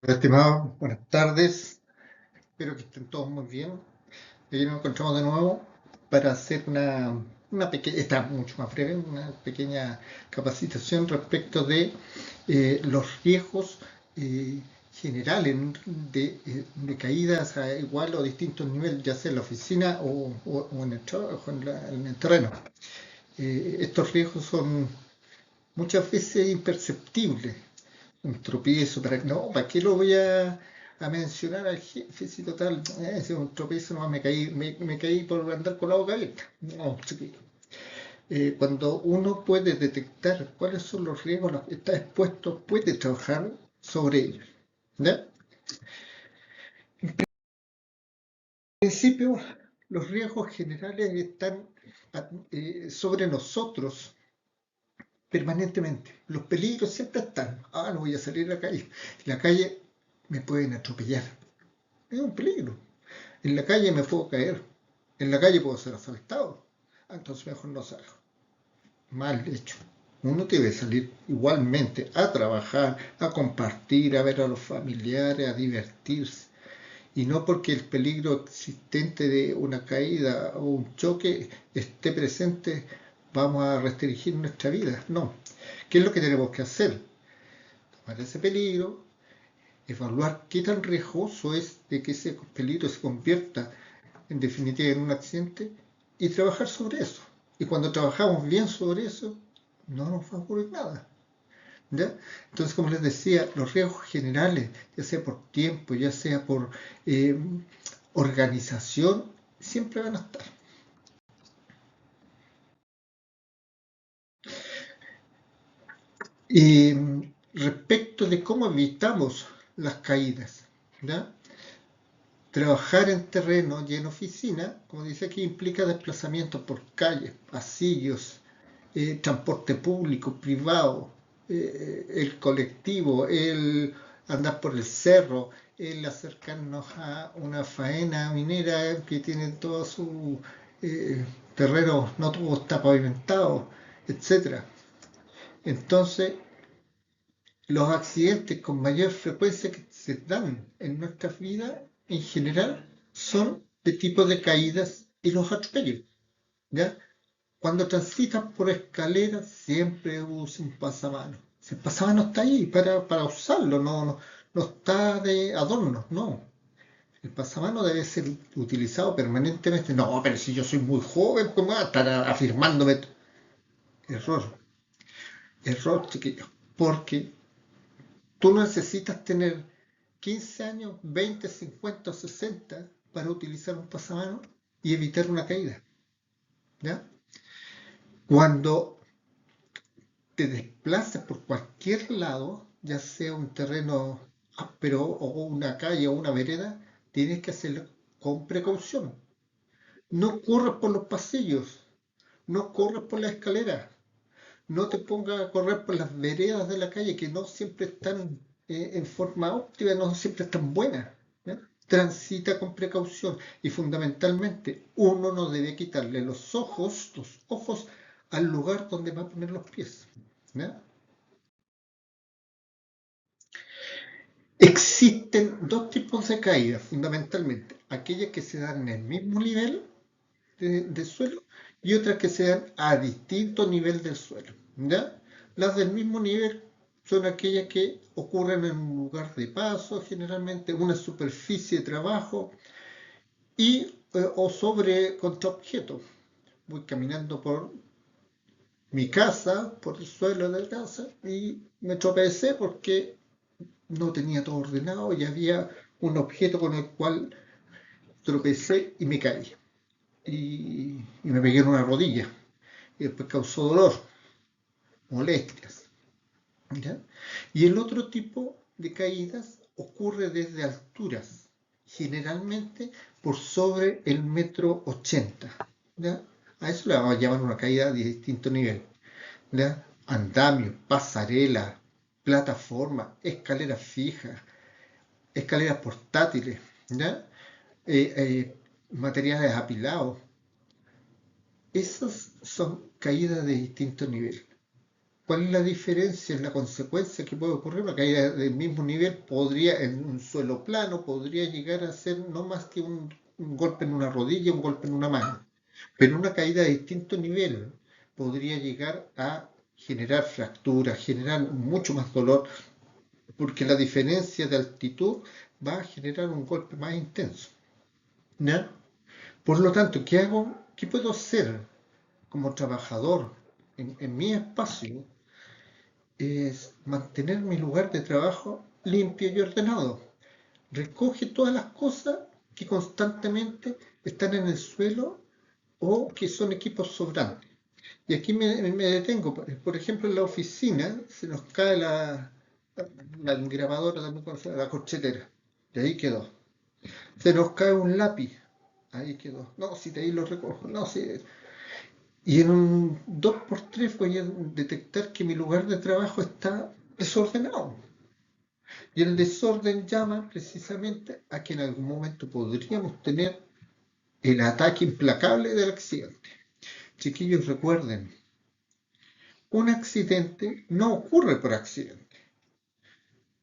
Estimados, buenas tardes. Espero que estén todos muy bien. Aquí nos encontramos de nuevo para hacer una pequeña, está mucho más breve, una pequeña capacitación respecto de los riesgos eh, generales de caídas a igual o distintos niveles, ya sea en la oficina o en el trabajo, en el terreno. Estos riesgos son muchas veces imperceptibles. Un tropiezo, ¿para qué lo voy a mencionar al jefe si total, es un tropiezo, no me caí, me caí por andar con la boca abierta? No, chiquillo. Cuando uno puede detectar cuáles son los riesgos a los que está expuesto, puede trabajar sobre ellos. ¿Ya? En principio, los riesgos generales están sobre nosotros permanentemente. Los peligros siempre están. Ah, no voy a salir a la calle. En la calle me pueden atropellar. Es un peligro. En la calle me puedo caer. En la calle puedo ser asaltado. Entonces mejor no salgo. Mal hecho. Uno debe salir igualmente a trabajar, a compartir, a ver a los familiares, a divertirse. Y no porque el peligro existente de una caída o un choque esté presente, vamos a restringir nuestra vida. No. ¿Qué es lo que tenemos que hacer? Tomar ese peligro, evaluar qué tan riesgoso es de que ese peligro se convierta en definitiva en un accidente y trabajar sobre eso. Y cuando trabajamos bien sobre eso, no nos va a ocurrir nada. ¿Ya? Entonces, como les decía, los riesgos generales, ya sea por tiempo, ya sea por eh, organización, siempre van a estar. Y respecto de cómo evitamos las caídas, ¿ya? Trabajar en terreno y en oficina, como dice aquí, implica desplazamiento por calles, pasillos, transporte público, privado, el colectivo, el andar por el cerro, el acercarnos a una faena minera que tiene todo su terreno, no todo está pavimentado, etcétera. Entonces, los accidentes con mayor frecuencia que se dan en nuestras vidas, en general, son de tipo de caídas y los atropellos. ¿Ya? Cuando transitas por escaleras, siempre usa un pasamano. Si el pasamano está ahí para usarlo, no está de adorno, no. El pasamano debe ser utilizado permanentemente. No, pero si yo soy muy joven, ¿cómo voy a estar afirmándome? Error, error, chiquillo. Porque tú necesitas tener 15 años, 20, 50 o 60 para utilizar un pasamano y evitar una caída. ¿Ya? Cuando te desplaces por cualquier lado, ya sea un terreno áspero o una calle o una vereda, tienes que hacerlo con precaución. No corras por los pasillos, no corras por las escaleras, no te pongas a correr por las veredas de la calle que no siempre están en forma óptima, no siempre están buenas. ¿Ya? Transita con precaución y fundamentalmente uno no debe quitarle los ojos al lugar donde va a poner los pies. ¿Ya? Existen dos tipos de caídas, fundamentalmente. Aquellas que se dan en el mismo nivel de suelo y otras que se dan a distinto nivel del suelo. ¿Ya? Las del mismo nivel son aquellas que ocurren en un lugar de paso, generalmente una superficie de trabajo y o sobre contra objetos. Voy caminando por mi casa, por el suelo de la casa y me tropecé porque no tenía todo ordenado y había un objeto con el cual tropecé y me caí. Y me pegué en una rodilla. Y después causó dolor, molestias. ¿Ya? Y el otro tipo de caídas ocurre desde alturas, generalmente por sobre el metro 80. ¿Ya? A eso le vamos a llamar una caída de distinto nivel. ¿Ya? Andamio, pasarela, plataforma, escaleras fijas, escaleras portátiles, ¿ya? Materiales apilados. Esas son caídas de distinto nivel. ¿Cuál es la diferencia, la consecuencia que puede ocurrir? Una caída del mismo nivel podría, en un suelo plano, podría llegar a ser no más que un golpe en una rodilla, un golpe en una mano. Pero una caída de distinto nivel podría llegar a generar fracturas, generar mucho más dolor, porque la diferencia de altitud va a generar un golpe más intenso. ¿Ya? Por lo tanto, ¿qué hago? ¿Qué puedo hacer como trabajador en mi espacio? Es mantener mi lugar de trabajo limpio y ordenado. Recoge todas las cosas que constantemente están en el suelo o que son equipos sobrantes. Y aquí me detengo. Por ejemplo, en la oficina se nos cae la grabadora, también conocida, la corchetera. Y ahí quedó. Se nos cae un lápiz. Ahí quedó. No, si de ahí lo recojo. No, si. Y en un 2x3 voy a detectar que mi lugar de trabajo está desordenado. Y el desorden llama precisamente a que en algún momento podríamos tener el ataque implacable del accidente. Chiquillos, recuerden, un accidente no ocurre por accidente.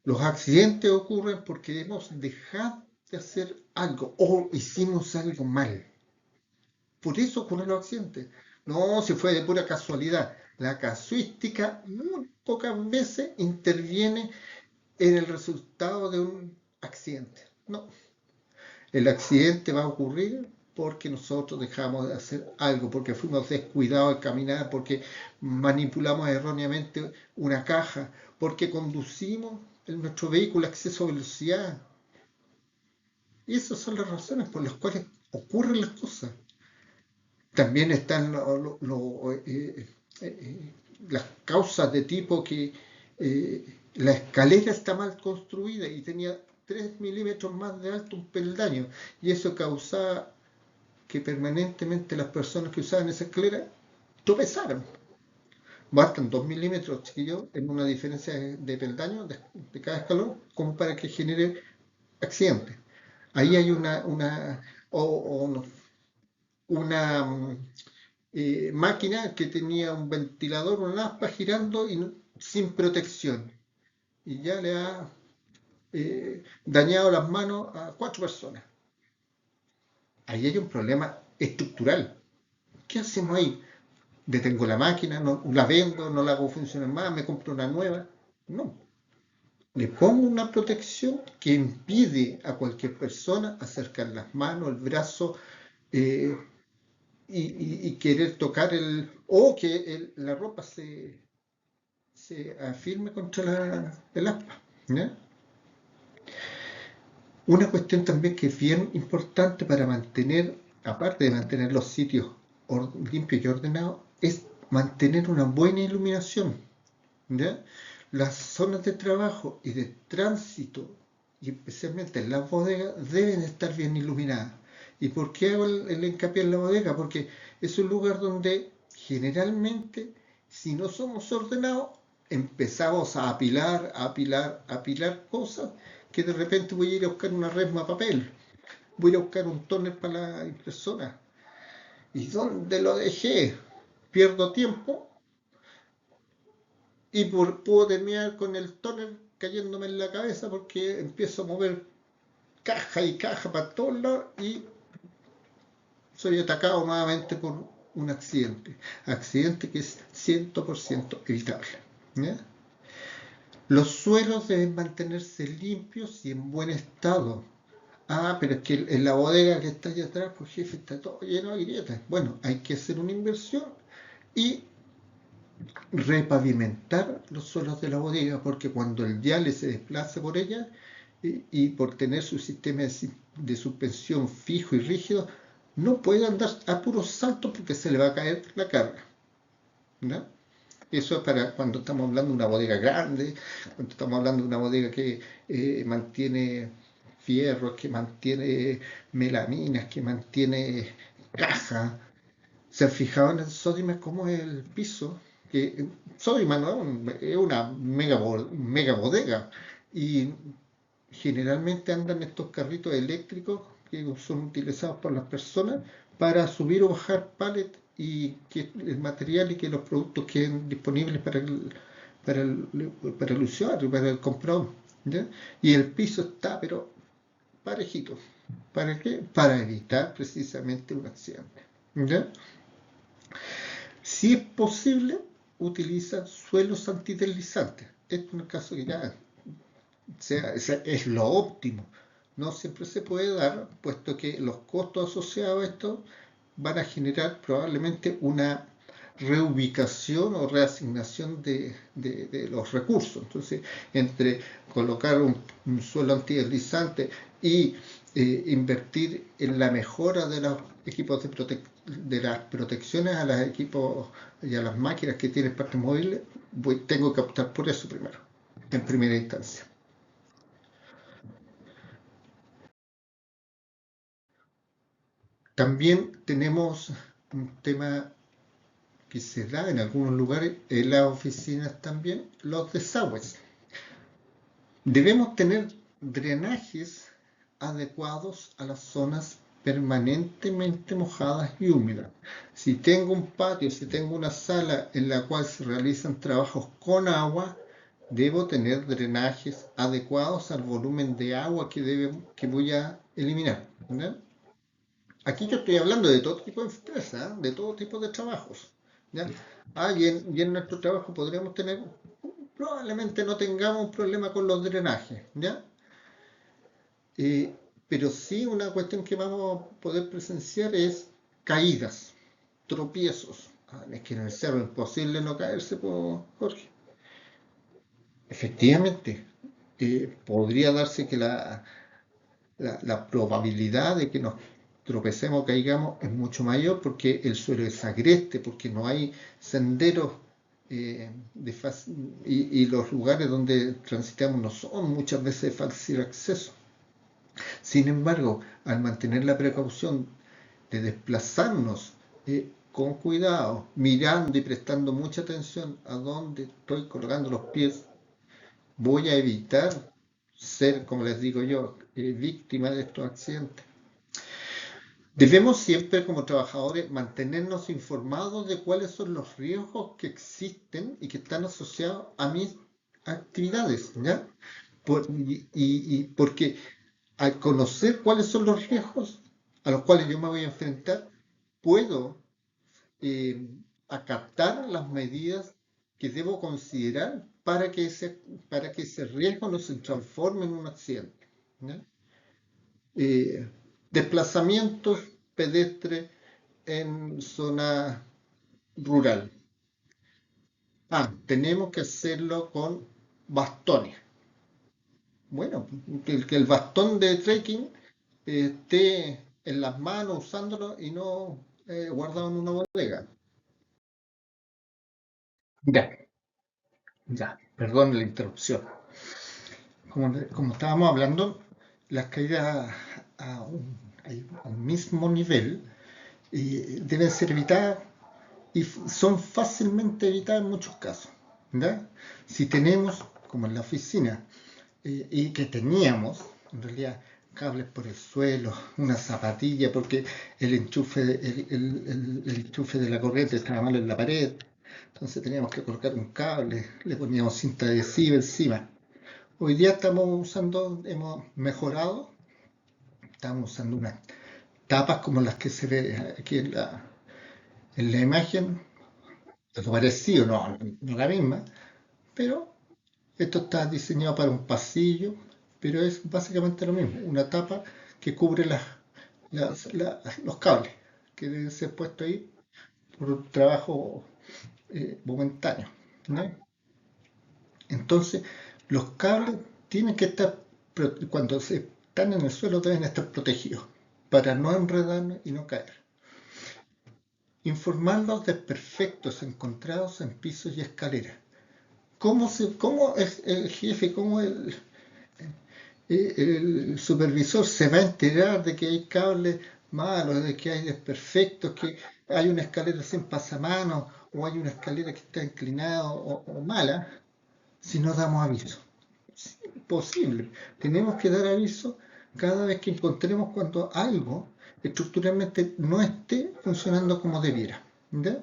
Los accidentes ocurren porque hemos dejado de hacer algo o hicimos algo mal. Por eso ocurren los accidentes. No, si fue de pura casualidad. La casuística muy pocas veces interviene en el resultado de un accidente. No, el accidente va a ocurrir porque nosotros dejamos de hacer algo, porque fuimos descuidados al caminar, porque manipulamos erróneamente una caja, porque conducimos nuestro vehículo a exceso de velocidad. Y esas son las razones por las cuales ocurren las cosas. También están las causas de tipo que la escalera está mal construida y tenía 3 milímetros más de alto un peldaño, y eso causaba que permanentemente las personas que usaban esa escalera tropezaran. Bastan 2 milímetros, chiquillos, en una diferencia de peldaño de cada escalón, como para que genere accidentes. Ahí hay una máquina que tenía un ventilador, una aspa girando y sin protección. Y ya le ha dañado las manos a 4 personas. Ahí hay un problema estructural. ¿Qué hacemos ahí? ¿Detengo la máquina? ¿No, la vendo? ¿No la hago funcionar más? ¿Me compro una nueva? No. Le pongo una protección que impide a cualquier persona acercar las manos, el brazo, eh, y querer tocar o que la ropa se afirme contra el aspa. ¿Ya? Una cuestión también que es bien importante para mantener, aparte de mantener los sitios limpios y ordenados, es mantener una buena iluminación. ¿Ya? Las zonas de trabajo y de tránsito, y especialmente en las bodegas, deben estar bien iluminadas. ¿Y por qué hago el hincapié en la bodega? Porque es un lugar donde generalmente, si no somos ordenados, empezamos a apilar, apilar cosas que de repente voy a ir a buscar una resma de papel, voy a buscar un tóner para la impresora. ¿Y dónde lo dejé? Pierdo tiempo y puedo terminar con el tóner cayéndome en la cabeza porque empiezo a mover caja y caja para todos lados y soy atacado nuevamente por un accidente. Accidente que es 100% evitable. ¿Ya? Los suelos deben mantenerse limpios y en buen estado. Ah, pero es que en la bodega que está allá atrás, pues jefe, está todo lleno de grietas. Bueno, hay que hacer una inversión y repavimentar los suelos de la bodega, porque cuando el diale se desplaza por ella y por tener su sistema de suspensión fijo y rígido, no puede andar a puros saltos porque se le va a caer la carga. ¿No? Eso es para cuando estamos hablando de una bodega grande, cuando estamos hablando de una bodega que mantiene fierros, que mantiene melaminas, que mantiene caja. ¿Se han fijado en el Sodimac cómo es el piso? Que Sodimac no es una mega bodega y generalmente andan estos carritos eléctricos que son utilizados por las personas para subir o bajar palets y que el material y que los productos queden disponibles para para el usuario, para el comprador. ¿Ya? Y el piso está, pero parejito. ¿Para qué? Para evitar precisamente un accidente. ¿Ya? Si es posible, utiliza suelos antideslizantes. Esto en el caso que ya es lo óptimo. No siempre se puede dar, puesto que los costos asociados a esto van a generar probablemente una reubicación o reasignación de los recursos. Entonces, entre colocar un suelo antideslizante y invertir en la mejora de los equipos de las protecciones a los equipos y a las máquinas que tienen partes móviles, tengo que optar por eso primero, en primera instancia. También tenemos un tema que se da en algunos lugares, en las oficinas también, los desagües. Debemos tener drenajes adecuados a las zonas permanentemente mojadas y húmedas. Si tengo un patio, si tengo una sala en la cual se realizan trabajos con agua, debo tener drenajes adecuados al volumen de agua que voy a eliminar. ¿No? Aquí yo estoy hablando de todo tipo de empresas, ¿eh? De todo tipo de trabajos. ¿Ya? Y en nuestro trabajo podríamos tener, probablemente no tengamos un problema con los drenajes, ¿ya? Eh, pero sí una cuestión que vamos a poder presenciar es caídas, tropiezos. Es que en el cerro es imposible no caerse, por Jorge. Efectivamente, podría darse que la probabilidad de que nos tropecemos o caigamos es mucho mayor porque el suelo es agreste, porque no hay senderos y los lugares donde transitamos no son muchas veces de fácil acceso. Sin embargo, al mantener la precaución de desplazarnos con cuidado, mirando y prestando mucha atención a dónde estoy colgando los pies, voy a evitar ser, como les digo yo, víctima de estos accidentes. Debemos siempre, como trabajadores, mantenernos informados de cuáles son los riesgos que existen y que están asociados a mis actividades, ¿ya? Porque al conocer cuáles son los riesgos a los cuales yo me voy a enfrentar, puedo eh, acatar las medidas que debo considerar para que ese riesgo no se transforme en un accidente. ¿Ya? Eh, Desplazamientos pedestres en zona rural. Tenemos que hacerlo con bastones. Bueno, que el bastón de trekking esté en las manos usándolo y no guardado en una bodega. Ya, ya, perdón la interrupción. Como estábamos hablando, las caídas a un mismo nivel deben ser evitadas y son fácilmente evitadas en muchos casos. ¿Ya? Si tenemos, como en la oficina, y que teníamos, en realidad, cables por el suelo, una zapatilla, porque el enchufe de la corriente estaba mal en la pared, entonces teníamos que colocar un cable, le poníamos cinta adhesiva encima. Hoy día hemos mejorado, estamos usando unas tapas como las que se ve aquí en la imagen, algo parecido, no la misma, pero esto está diseñado para un pasillo, pero es básicamente lo mismo, una tapa que cubre los cables que deben ser puestos ahí por un trabajo momentáneo. ¿No? Entonces, los cables tienen que estar, cuando se están en el suelo, deben estar protegidos para no enredarnos y no caer. Informar los desperfectos encontrados en pisos y escaleras. ¿Cómo es el jefe, cómo el supervisor se va a enterar de que hay cables malos, de que hay desperfectos, que hay una escalera sin pasamanos o hay una escalera que está inclinada o mala, si no damos aviso? Es imposible. Tenemos que dar aviso cada vez que encontremos cuando algo estructuralmente no esté funcionando como debiera. ¿Ya?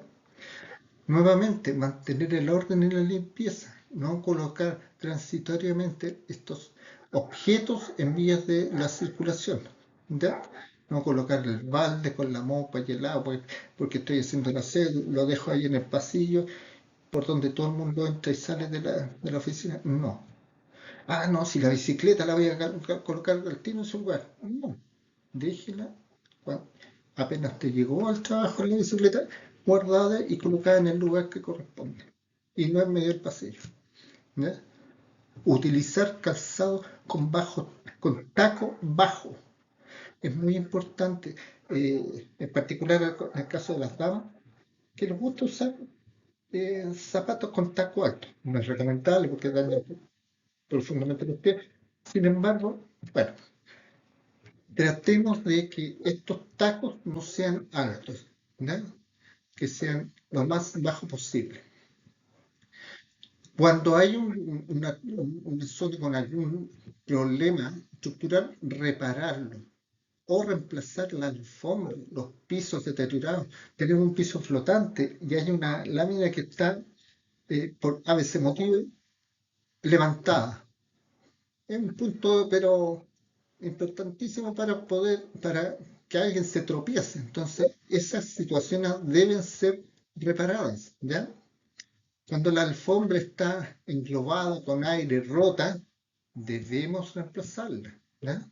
Nuevamente, mantener el orden y la limpieza, no colocar transitoriamente estos objetos en vías de la circulación, ¿ya? No colocar el balde con la mopa y el agua, porque estoy haciendo la sed, lo dejo ahí en el pasillo, por donde todo el mundo entra y sale de la oficina. No. Ah, no, si la bicicleta la voy a colocar al tiro en su lugar. No, déjela apenas te llegó al trabajo en la bicicleta, guardada y colocada en el lugar que corresponde. Y no en medio del pasillo. ¿Ya? Utilizar calzado con taco bajo. Es muy importante, en particular en el caso de las damas, que les gusta usar zapatos con taco alto. No es recomendable porque daña profundamente los pies. Sin embargo, bueno, tratemos de que estos tacos no sean altos, ¿no? Que sean lo más bajo posible. Cuando hay un desorden con algún problema estructural, repararlo o reemplazar la alfombra, los pisos deteriorados. Tenemos un piso flotante y hay una lámina que está, por a veces motivo, levantada. Es un punto, pero importantísimo para que alguien se tropiece. Entonces, esas situaciones deben ser reparadas, ¿ya? Cuando la alfombra está englobada con aire, rota, debemos reemplazarla, ¿ya?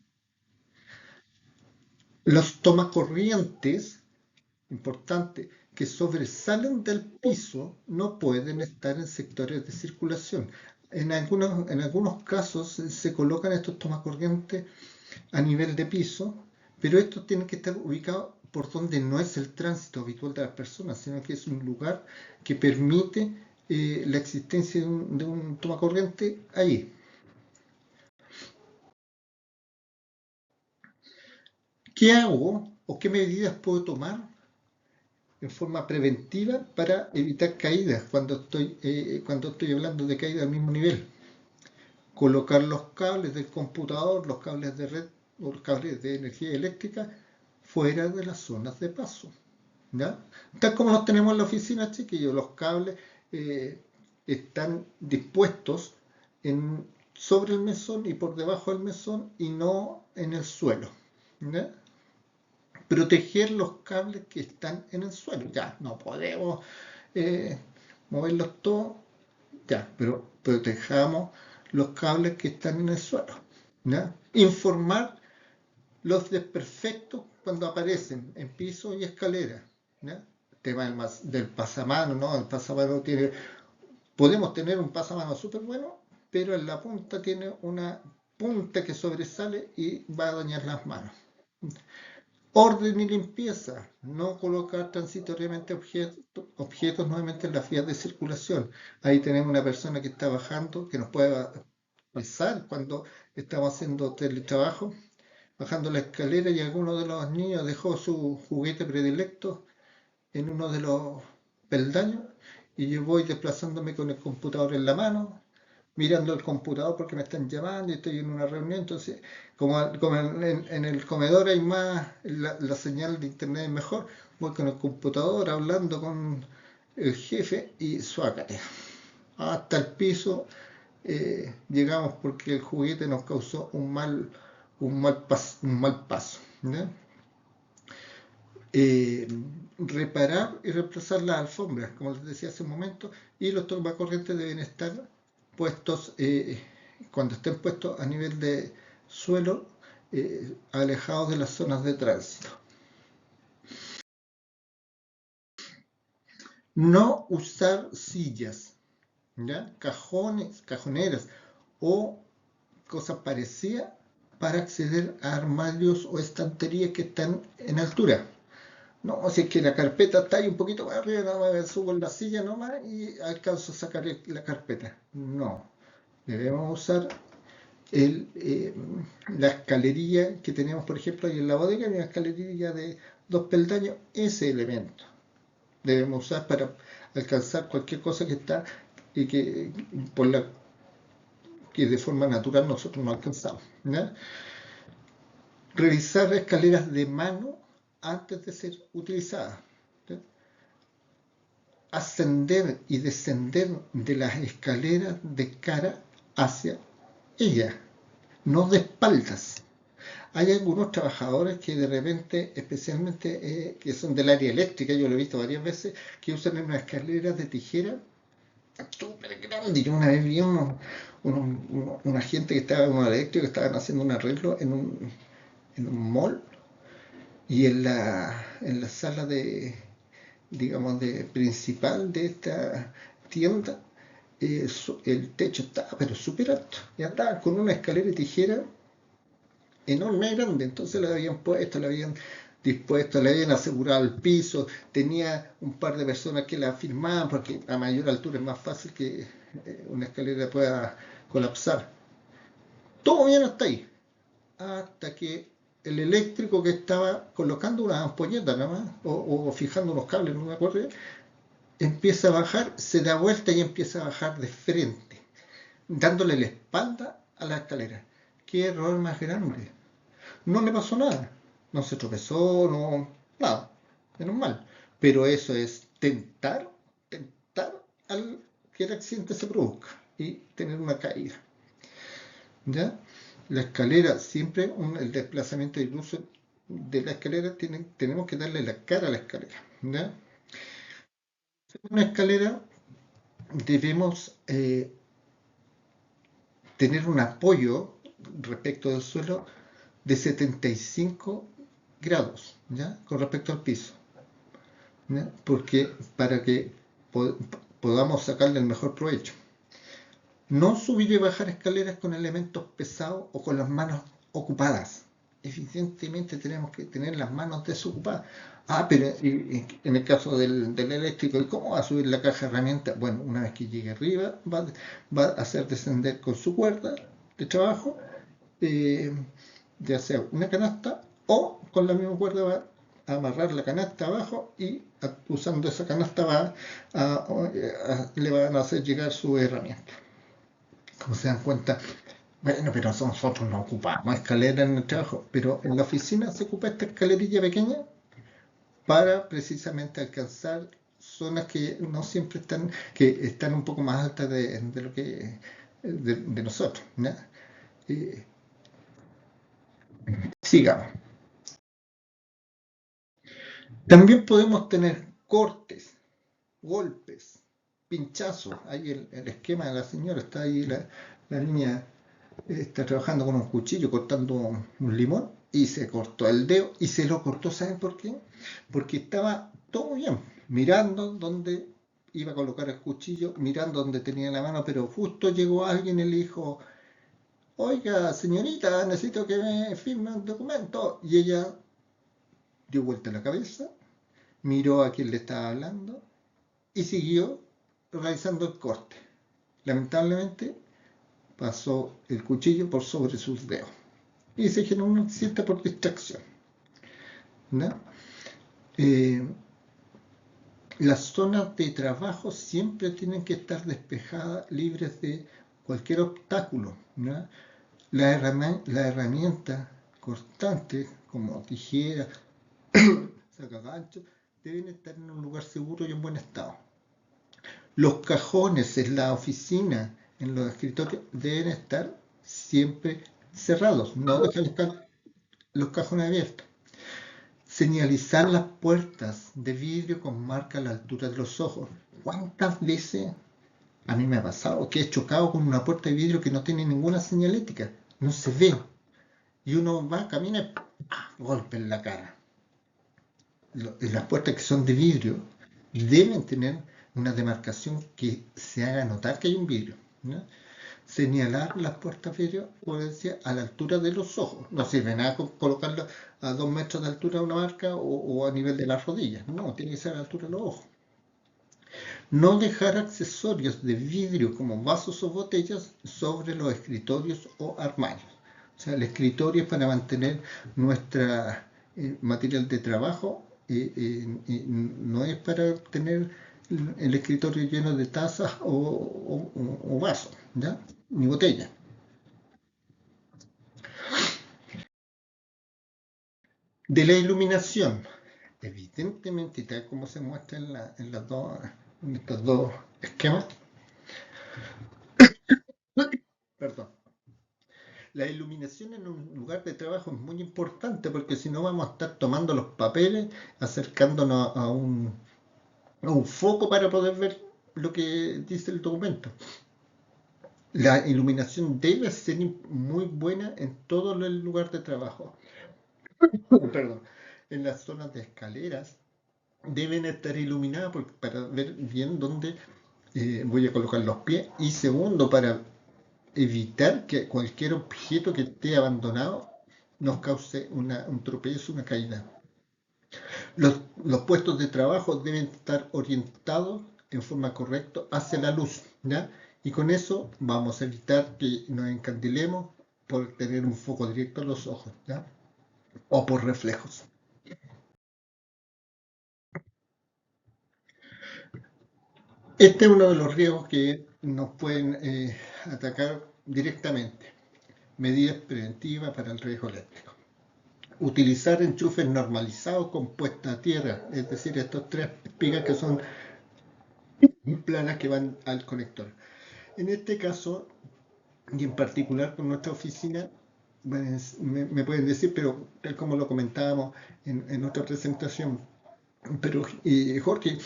Los tomacorrientes, importante, que sobresalen del piso no pueden estar en sectores de circulación. En algunos casos se colocan estos tomacorrientes a nivel de piso, pero estos tienen que estar ubicados por donde no es el tránsito habitual de las personas, sino que es un lugar que permite la existencia de un tomacorriente ahí. ¿Qué hago o qué medidas puedo tomar en forma preventiva para evitar caídas cuando estoy hablando de caídas al mismo nivel? Colocar los cables del computador, los cables de red o los cables de energía eléctrica fuera de las zonas de paso. ¿Ya? Tal como los tenemos en la oficina, chiquillos, los cables eh, están dispuestos sobre el mesón y por debajo del mesón y no en el suelo. ¿Ya? Proteger los cables que están en el suelo. Ya, no podemos eh, moverlos todos, ya, pero protejamos los cables que están en el suelo. ¿Ya? Informar los desperfectos cuando aparecen en piso y escalera. ¿Ya? El tema del pasamano, ¿no? El pasamano podemos tener un pasamano súper bueno, pero en la punta tiene una punta que sobresale y va a dañar las manos. Orden y limpieza, no colocar transitoriamente objetos nuevamente en las vías de circulación. Ahí tenemos una persona que está bajando, que nos puede pasar cuando estamos haciendo teletrabajo, bajando la escalera y alguno de los niños dejó su juguete predilecto en uno de los peldaños y yo voy desplazándome con el computador en la mano, mirando el computador porque me están llamando y estoy en una reunión. Entonces, como en el comedor hay más, la señal de internet es mejor, voy con el computador hablando con el jefe y suácate. Hasta el piso llegamos porque el juguete nos causó un mal paso. ¿Ya? eh, Reparar y reemplazar las alfombras, como les decía hace un momento, y los tomacorrientes deben estar puestos, cuando estén puestos a nivel de suelo, alejados de las zonas de tránsito. No usar sillas, ¿ya? Cajones, cajoneras o cosas parecidas para acceder a armarios o estanterías que están en altura. No, si es que la carpeta está ahí un poquito más arriba, nada más subo en la silla nomás y alcanzo a sacar la carpeta. No, debemos usar el, eh, la escalerilla que tenemos, por ejemplo, ahí en la bodega, una escalerilla de 2 peldaños, ese elemento debemos usar para alcanzar cualquier cosa que está y por la que de forma natural nosotros no alcanzamos. ¿Ya? Revisar escaleras de mano antes de ser utilizadas. ¿Ya? ascender y descender de las escaleras de cara hacia ella, no de espaldas. Hay algunos trabajadores que de repente, especialmente que son del área eléctrica, yo lo he visto varias veces, que usan unas escaleras de tijera súper grande. Yo una vez vi una gente que estaba en un eléctrico que estaban haciendo un arreglo en un mall y en la sala de, digamos, de principal de esta tienda, el techo estaba pero súper alto y andaba con una escalera de tijera enorme, grande. Entonces le habían puesto, le habían dispuesto, le habían asegurado el piso, tenía un par de personas que la firmaban porque a mayor altura es más fácil que una escalera pueda colapsar. Todo bien hasta ahí, hasta que el eléctrico que estaba colocando una ampolleta nada más, o fijando unos cables, no me acuerdo, empieza a bajar, se da vuelta y empieza a bajar de frente, dándole la espalda a la escalera. Qué error más grande. No le pasó nada, no se tropezó, no, nada, menos mal. Pero eso es tentar al que el accidente se produzca y tener una caída. ¿Ya? La escalera, siempre el desplazamiento del uso de la escalera, tenemos que darle la cara a la escalera. ¿Ya? Una escalera debemos tener un apoyo respecto del suelo de 75 grados, ¿ya? Con respecto al piso, ¿ya? Porque para que podamos sacarle el mejor provecho. No subir y bajar escaleras con elementos pesados o con las manos ocupadas. Evidentemente tenemos que tener las manos desocupadas. Ah, pero en el caso del eléctrico, ¿y cómo va a subir la caja de herramientas? Bueno, una vez que llegue arriba, va a hacer descender con su cuerda de trabajo, eh, ya sea una canasta o con la misma cuerda va a amarrar la canasta abajo y usando esa canasta le van a hacer llegar su herramienta. Como se dan cuenta, bueno, pero nosotros no ocupamos escalera en el trabajo, pero en la oficina se ocupa esta escalerilla pequeña para precisamente alcanzar zonas que no siempre están, que están un poco más altas de lo que de nosotros, ¿no? Eh, Sigamos. También podemos tener cortes, golpes, pinchazos. Ahí el esquema de la señora está ahí, la niña está trabajando con un cuchillo cortando un limón y se cortó el dedo y se lo cortó, ¿saben por qué? Porque estaba todo bien, mirando dónde iba a colocar el cuchillo, mirando dónde tenía la mano, pero justo llegó alguien y le dijo, oiga, señorita, necesito que me firme un documento. Y ella dio vuelta la cabeza, miró a quien le estaba hablando y siguió realizando el corte. Lamentablemente pasó el cuchillo por sobre sus dedos y se generó un accidente por distracción, ¿no? Eh, las zonas de trabajo siempre tienen que estar despejadas, libres de cualquier obstáculo, ¿no? La herramienta cortante, como tijera, sacagancho, deben estar en un lugar seguro y en buen estado. Los cajones en la oficina, en los escritorios, deben estar siempre cerrados, no dejar los cajones abiertos. Señalizar las puertas de vidrio con marca a la altura de los ojos. ¿Cuántas veces a mí me ha pasado que he chocado con una puerta de vidrio que no tiene ninguna señalética? No se ve. Y uno va, camina y golpe en la cara. Las puertas que son de vidrio deben tener una demarcación que se haga notar que hay un vidrio, ¿no? Señalar las puertas de vidrio, como decía, a la altura de los ojos. No sirve nada colocarlo a 2 metros de altura de una marca o a nivel de las rodillas. No, tiene que ser a la altura de los ojos. No dejar accesorios de vidrio como vasos o botellas sobre los escritorios o armarios. O sea, el escritorio es para mantener nuestra material de trabajo, no es para tener el escritorio lleno de tazas o vasos, ¿ya? Ni botellas. De la iluminación, evidentemente, tal como se muestra en las dos. en estos dos esquemas. Perdón. La iluminación en un lugar de trabajo es muy importante porque si no vamos a estar tomando los papeles, acercándonos a un foco para poder ver lo que dice el documento. La iluminación debe ser muy buena en todo el lugar de trabajo. Perdón. En las zonas de escaleras deben estar iluminadas para ver bien dónde voy a colocar los pies. Y segundo, para evitar que cualquier objeto que esté abandonado nos cause un tropiezo, una caída. Los puestos de trabajo deben estar orientados en forma correcta hacia la luz, ¿ya? Y con eso vamos a evitar que nos encandilemos por tener un foco directo en los ojos, ¿ya? O por reflejos. Este es uno de los riesgos que nos pueden atacar directamente. Medidas preventivas para el riesgo eléctrico. Utilizar enchufes normalizados con puesta a tierra, es decir, estos tres espigas que son planas que van al conector. En este caso, y en particular con nuestra oficina, pues, me pueden decir, pero tal como lo comentábamos en otra presentación, pero Jorge,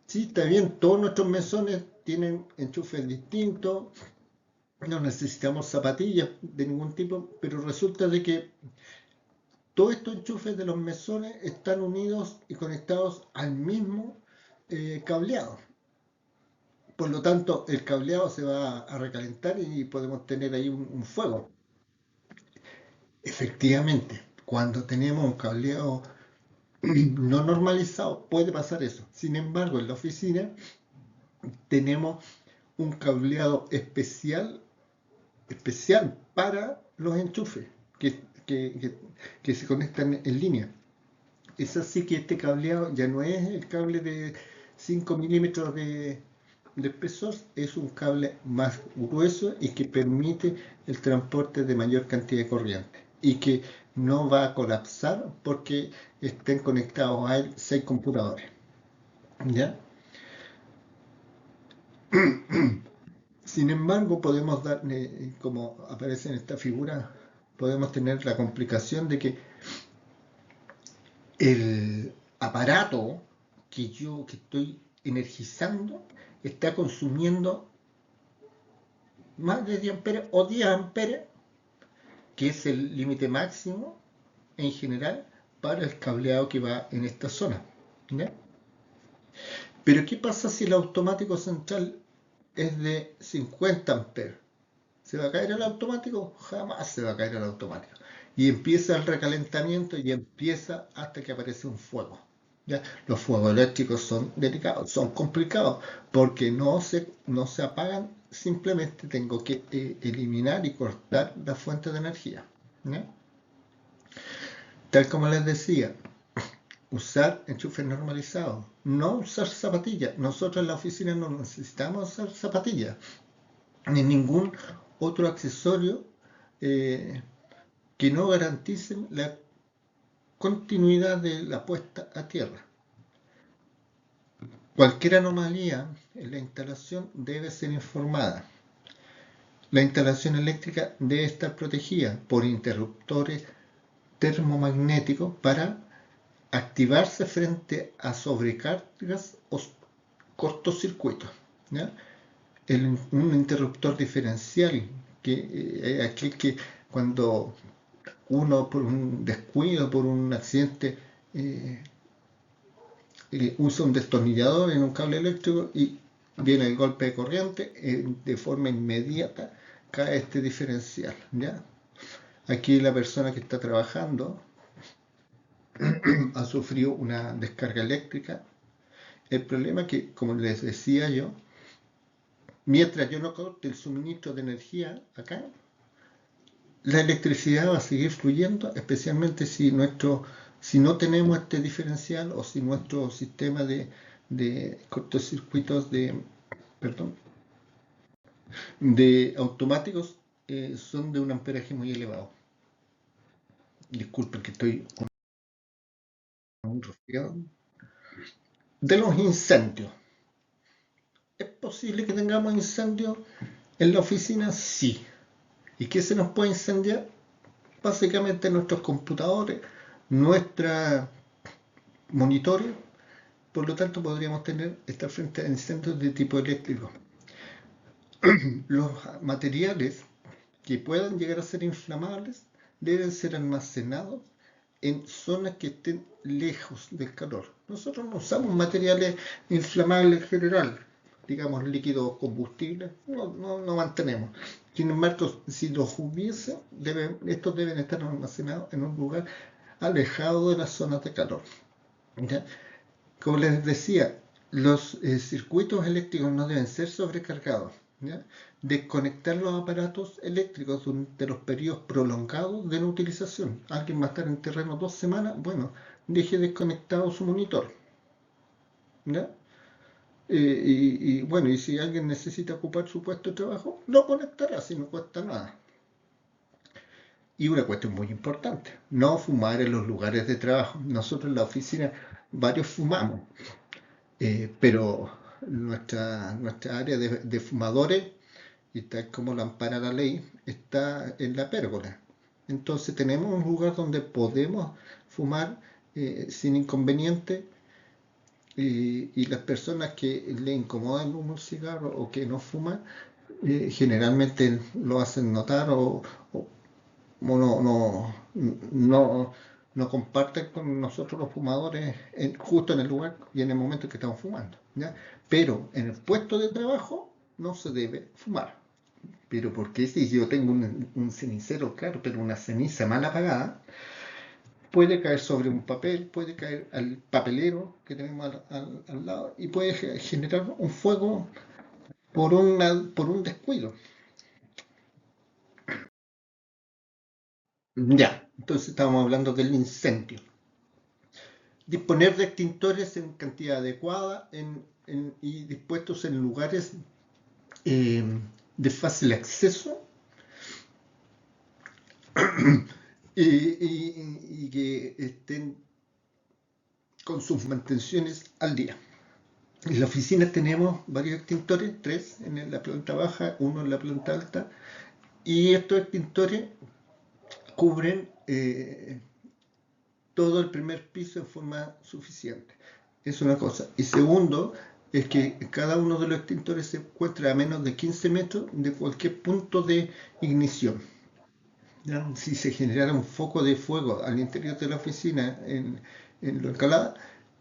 sí, está bien, todos nuestros mesones tienen enchufes distintos, no necesitamos zapatillas de ningún tipo, pero resulta de que todos estos enchufes de los mesones están unidos y conectados al mismo cableado. Por lo tanto, el cableado se va a recalentar y podemos tener ahí un fuego. Efectivamente, cuando tenemos un cableado no normalizado, puede pasar eso. Sin embargo, en la oficina tenemos un cableado especial para los enchufes que, que, que, que se conectan en línea. Es así que este cableado ya no es el cable de 5 milímetros de espesor, es un cable más grueso y que permite el transporte de mayor cantidad de corriente y que no va a colapsar porque estén conectados a él 6 computadores. ¿Ya? Sin embargo, podemos dar, como aparece en esta figura, podemos tener la complicación de que el aparato que estoy energizando está consumiendo más de 10 amperes o 10 amperes, que es el límite máximo en general para el cableado que va en esta zona. ¿Ya? Pero ¿qué pasa si el automático central es de 50 amperes? ¿Se va a caer el automático? Jamás se va a caer el automático. Y empieza el recalentamiento y empieza hasta que aparece un fuego. ¿Ya? Los fuegos eléctricos son delicados, son complicados, porque no se apagan, simplemente tengo que eliminar y cortar la fuente de energía. ¿Ya? Tal como les decía, usar enchufes normalizados, no usar zapatillas. Nosotros en la oficina no necesitamos usar zapatillas, ni ningún otro accesorio eh, que no garanticen la continuidad de la puesta a tierra. Cualquier anomalía en la instalación debe ser informada. La instalación eléctrica debe estar protegida por interruptores termomagnéticos para activarse frente a sobrecargas o cortocircuitos. ¿Ya? Un interruptor diferencial, que es aquel que cuando uno por un descuido, por un accidente, eh, usa un destornillador en un cable eléctrico y viene el golpe de corriente, de forma inmediata cae este diferencial. ¿Ya? Aquí la persona que está trabajando ha sufrido una descarga eléctrica. El problema es que, como les decía yo, mientras yo no corte el suministro de energía acá, la electricidad va a seguir fluyendo, especialmente si no tenemos este diferencial o si nuestro sistema de cortocircuitos perdón, de automáticos son de un amperaje muy elevado. Disculpen que estoy con un resfriado. De los incendios. posible que tengamos incendios en la oficina? Sí. ¿Y qué se nos puede incendiar? Básicamente nuestros computadores, nuestros monitores, por lo tanto podríamos estar frente a incendios de tipo eléctrico. Los materiales que puedan llegar a ser inflamables deben ser almacenados en zonas que estén lejos del calor. Nosotros no usamos materiales inflamables en general, digamos líquidos combustibles, no mantenemos. Sin embargo, si los hubiese, estos deben estar almacenados en un lugar alejado de las zonas de calor. ¿Ya? Como les decía, los circuitos eléctricos no deben ser sobrecargados. ¿Ya? Desconectar los aparatos eléctricos durante los periodos prolongados de no utilización. Alguien va a estar en terreno 2 semanas, bueno, deje desconectado su monitor. ¿Ya? Bueno, y si alguien necesita ocupar su puesto de trabajo, lo conectará si no cuesta nada. Y una cuestión muy importante, no fumar en los lugares de trabajo. Nosotros en la oficina varios fumamos, pero nuestra área de fumadores, y tal como lo ampara la ley, está en la pérgola. Entonces tenemos un lugar donde podemos fumar sin inconveniente, y las personas que le incomodan el humo del cigarro o que no fuman, generalmente lo hacen notar o no, no comparten con nosotros los fumadores justo en el lugar y en el momento que estamos fumando. ¿Ya? Pero en el puesto de trabajo no se debe fumar. Pero porque si yo tengo un cenicero, claro, pero una ceniza mal apagada, puede caer sobre un papel, puede caer al papelero que tenemos al lado y puede generar un fuego por un descuido. Ya, entonces estamos hablando del incendio. Disponer de extintores en cantidad adecuada y dispuestos en lugares eh, de fácil acceso y que estén con sus mantenciones al día. En la oficina tenemos varios extintores, 3 en la planta baja, 1 en la planta alta, y estos extintores cubren todo el primer piso en forma suficiente. Es una cosa. Y segundo, es que cada uno de los extintores se encuentra a menos de 15 metros de cualquier punto de ignición. ¿Ya? Si se generara un foco de fuego al interior de la oficina en la Alcalá,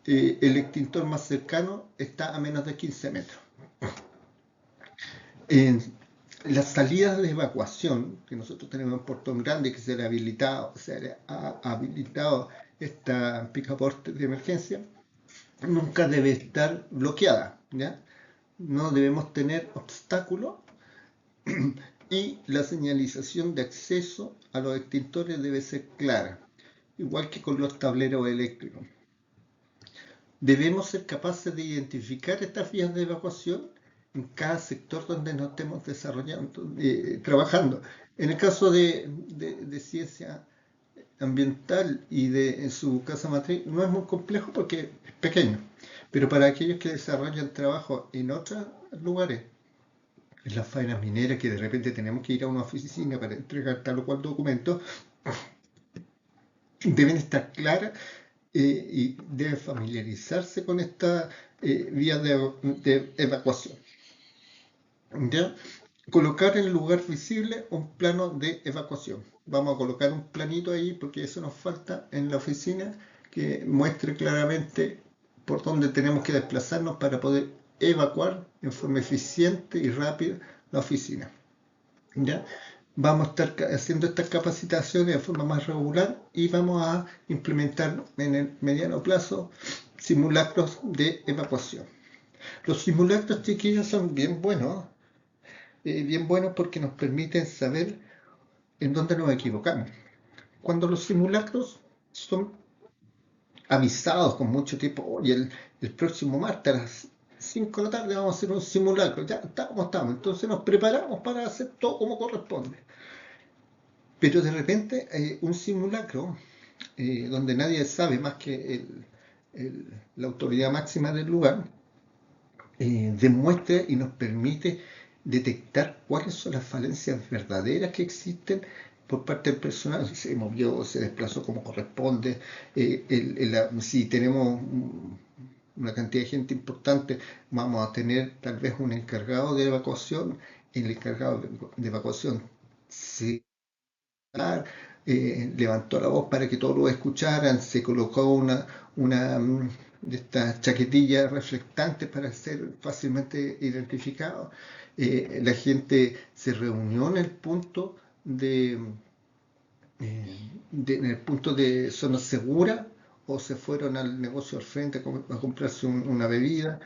el extintor más cercano está a menos de 15 metros. En las salidas de evacuación que nosotros tenemos en Portón Grande, que se le ha habilitado esta picaporte de emergencia, nunca debe estar bloqueada. ¿Ya? No debemos tener obstáculos y la señalización de acceso a los extintores debe ser clara, igual que con los tableros eléctricos. Debemos ser capaces de identificar estas vías de evacuación en cada sector donde nos estemos trabajando. En el caso de ciencia ambiental y de su casa matriz no es muy complejo porque es pequeño, pero para aquellos que desarrollan trabajo en otros lugares, en las faenas mineras, que de repente tenemos que ir a una oficina para entregar tal o cual documento, deben estar claras y deben familiarizarse con esta vía de evacuación. ¿Ya? Colocar en el lugar visible un plano de evacuación. Vamos a colocar un planito ahí porque eso nos falta en la oficina que muestre claramente por dónde tenemos que desplazarnos para poder evacuar en forma eficiente y rápida la oficina. ¿Ya? Vamos a estar haciendo estas capacitaciones de forma más regular y vamos a implementar en el mediano plazo simulacros de evacuación. Los simulacros, chiquillos, son bien buenos porque nos permiten saber en dónde nos equivocamos. Cuando los simulacros son avisados con mucho tiempo, oye, el próximo martes a las 5 de la tarde vamos a hacer un simulacro, ya estamos, entonces nos preparamos para hacer todo como corresponde. Pero de repente un simulacro donde nadie sabe más que la autoridad máxima del lugar, demuestra y nos permite detectar cuáles son las falencias verdaderas que existen por parte del personal, si se movió, se desplazó como corresponde, si tenemos una cantidad de gente importante, vamos a tener tal vez un encargado de evacuación, el encargado de evacuación se levantó la voz para que todos lo escucharan, se colocó una de estas chaquetillas reflectantes para ser fácilmente identificado. La gente se reunió en el punto de zona segura o se fueron al negocio al frente a comprarse una bebida.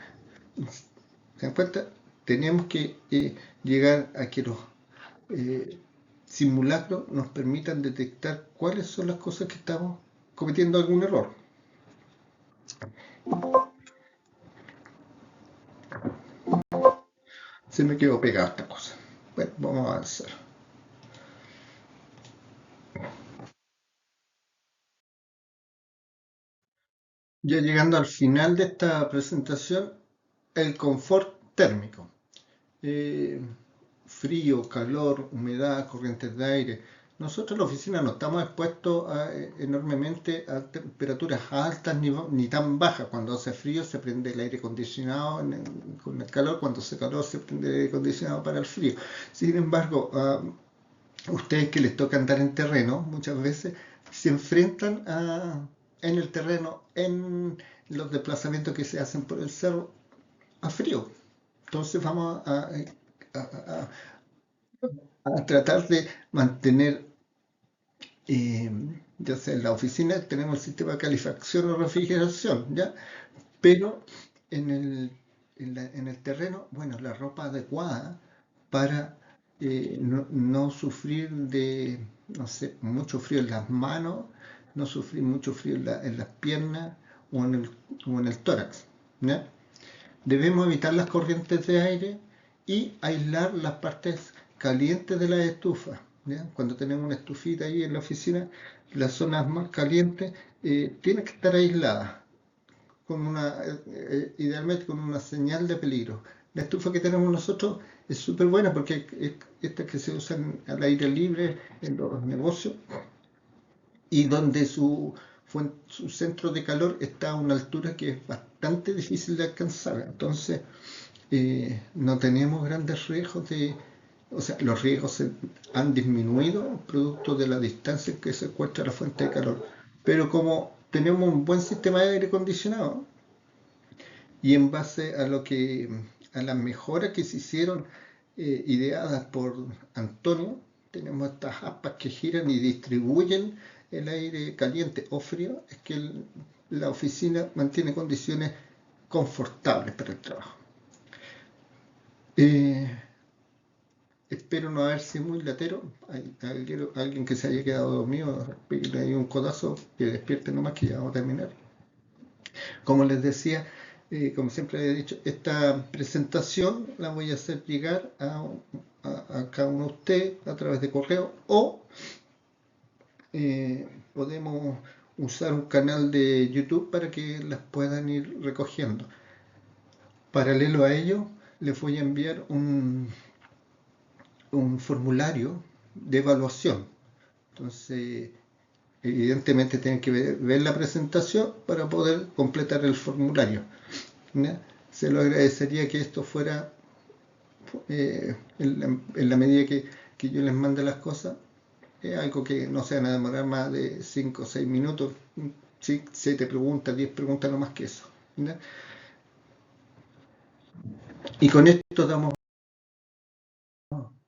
¿Se dan cuenta? Tenemos que llegar a que los eh, simulacros nos permitan detectar cuáles son las cosas que estamos cometiendo algún error. Se me quedó pegada esta cosa. Bueno, vamos a avanzar. Ya llegando al final de esta presentación, el confort térmico. Eh, Frío, calor, humedad, corrientes de aire. Nosotros en la oficina no estamos expuestos enormemente a temperaturas altas ni tan bajas. Cuando hace frío se prende el aire acondicionado con el calor, cuando hace calor se prende el aire acondicionado para el frío. Sin embargo, a ustedes que les toca andar en terreno, muchas veces se enfrentan en el terreno, en los desplazamientos que se hacen por el cerro, a frío. Entonces vamos a- a tratar de mantener, eh, ya sea en la oficina tenemos el sistema de calefacción o refrigeración, ¿ya? Pero en el terreno, bueno, la ropa adecuada para no sufrir de, no sé, mucho frío en las manos, no sufrir mucho frío en las piernas o en el tórax, ¿ya? Debemos evitar las corrientes de aire y aislar las partes calientes de la estufa, ¿ya? Cuando tenemos una estufita ahí en la oficina, las zonas más calientes tienen que estar aisladas idealmente con una señal de peligro. La estufa que tenemos nosotros es súper buena porque es esta que se usa al aire libre en los negocios y donde su centro de calor está a una altura que es bastante difícil de alcanzar. Entonces, no tenemos grandes riesgos o sea, los riesgos han disminuido producto de la distancia en que se encuentra la fuente de calor. Pero como tenemos un buen sistema de aire acondicionado y en base a las mejoras que se hicieron ideadas por Antonio, tenemos estas aspas que giran y distribuyen el aire caliente o frío, es que la oficina mantiene condiciones confortables para el trabajo. Eh, Espero no haber sido muy latero. Alguien que se haya quedado dormido, le dio un codazo, que despierte nomás que ya vamos a terminar. Como les decía, como siempre he dicho, esta presentación la voy a hacer llegar a cada uno de ustedes a través de correo o podemos usar un canal de YouTube para que las puedan ir recogiendo. Paralelo a ello, les voy a enviar un formulario de evaluación. Entonces, evidentemente tienen que ver la presentación para poder completar el formulario, ¿ya? Se lo agradecería que esto fuera en la medida que yo les mande las cosas, algo que no se van a demorar más de 5 o 6 minutos, 7 preguntas, 10 preguntas, no más que eso, ¿ya? Y con esto damos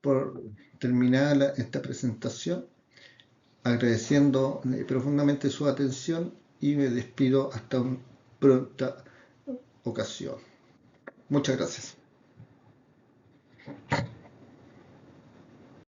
por terminada esta presentación, agradeciendo profundamente su atención y me despido hasta una pronta ocasión. Muchas gracias.